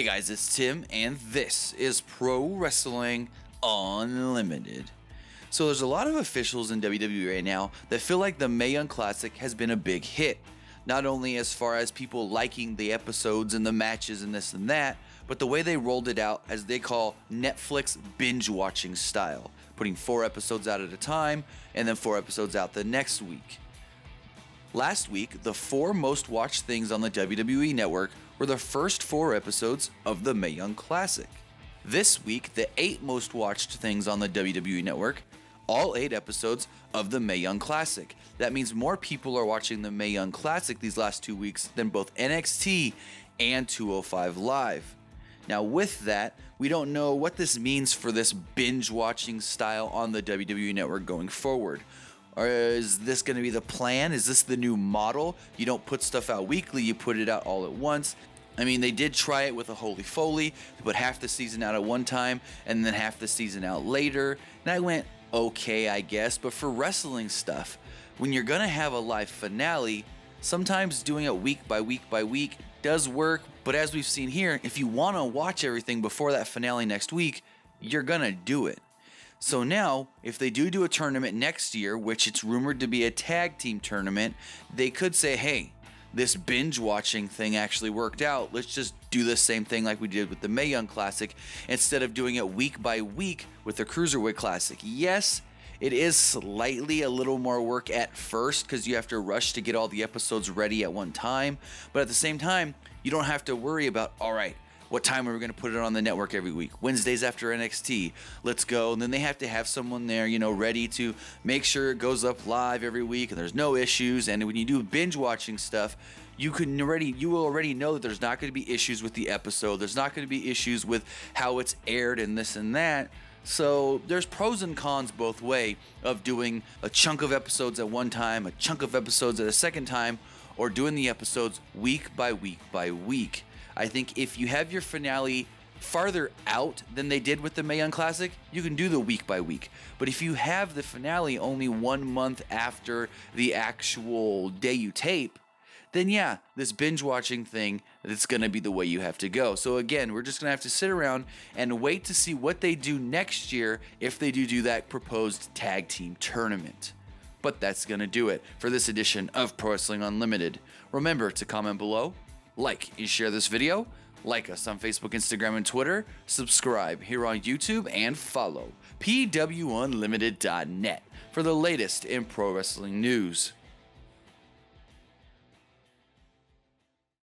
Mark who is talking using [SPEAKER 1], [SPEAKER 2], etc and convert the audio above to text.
[SPEAKER 1] Hey guys, it's Tim, and this is Pro Wrestling Unlimited. So there's a lot of officials in WWE right now that feel like the Mae Young Classic has been a big hit. Not only as far as people liking the episodes and the matches and this and that, but the way they rolled it out as they call Netflix binge watching style, putting 4 episodes out at a time and then 4 episodes out the next week. Last week, the 4 most watched things on the WWE Network were the first 4 episodes of the Mae Young Classic. This week, the 8 most watched things on the WWE Network, all 8 episodes of the Mae Young Classic. That means more people are watching the Mae Young Classic these last 2 weeks than both NXT and 205 Live. Now with that, we don't know what this means for this binge watching style on the WWE Network going forward. Or is this going to be the plan? Is this the new model? You don't put stuff out weekly, you put it out all at once. I mean, they did try it with a Holy Foley, to put half the season out at one time and then half the season out later. And I went, okay, I guess. But for wrestling stuff, when you're going to have a live finale, sometimes doing it week by week by week does work. But as we've seen here, if you want to watch everything before that finale next week, you're going to do it. So now, if they do a tournament next year, which it's rumored to be a tag team tournament, they could say, hey, this binge watching thing actually worked out. Let's just do the same thing like we did with the Mae Young Classic instead of doing it week by week with the Cruiserweight Classic. Yes, it is slightly a little more work at first because you have to rush to get all the episodes ready at one time. But at the same time, you don't have to worry about, all right, what time are we going to put it on the network every week? Wednesdays after NXT. Let's go. And then they have to have someone there, ready to make sure it goes up live every week and there's no issues. And when you do binge watching stuff, you will already know that there's not going to be issues with the episode. There's not going to be issues with how it's aired and this and that. So there's pros and cons both way of doing a chunk of episodes at one time, a chunk of episodes at a second time, or doing the episodes week by week by week. I think if you have your finale farther out than they did with the Mae Young Classic, you can do the week by week. But if you have the finale only 1 month after the actual day you tape, then yeah, this binge watching thing, it's going to be the way you have to go. So again, we're just going to have to sit around and wait to see what they do next year if they do that proposed tag team tournament. But that's going to do it for this edition of Pro Wrestling Unlimited. Remember to comment below, like and share this video, like us on Facebook, Instagram, and Twitter, subscribe here on YouTube, and follow PWUnlimited.net for the latest in pro wrestling news.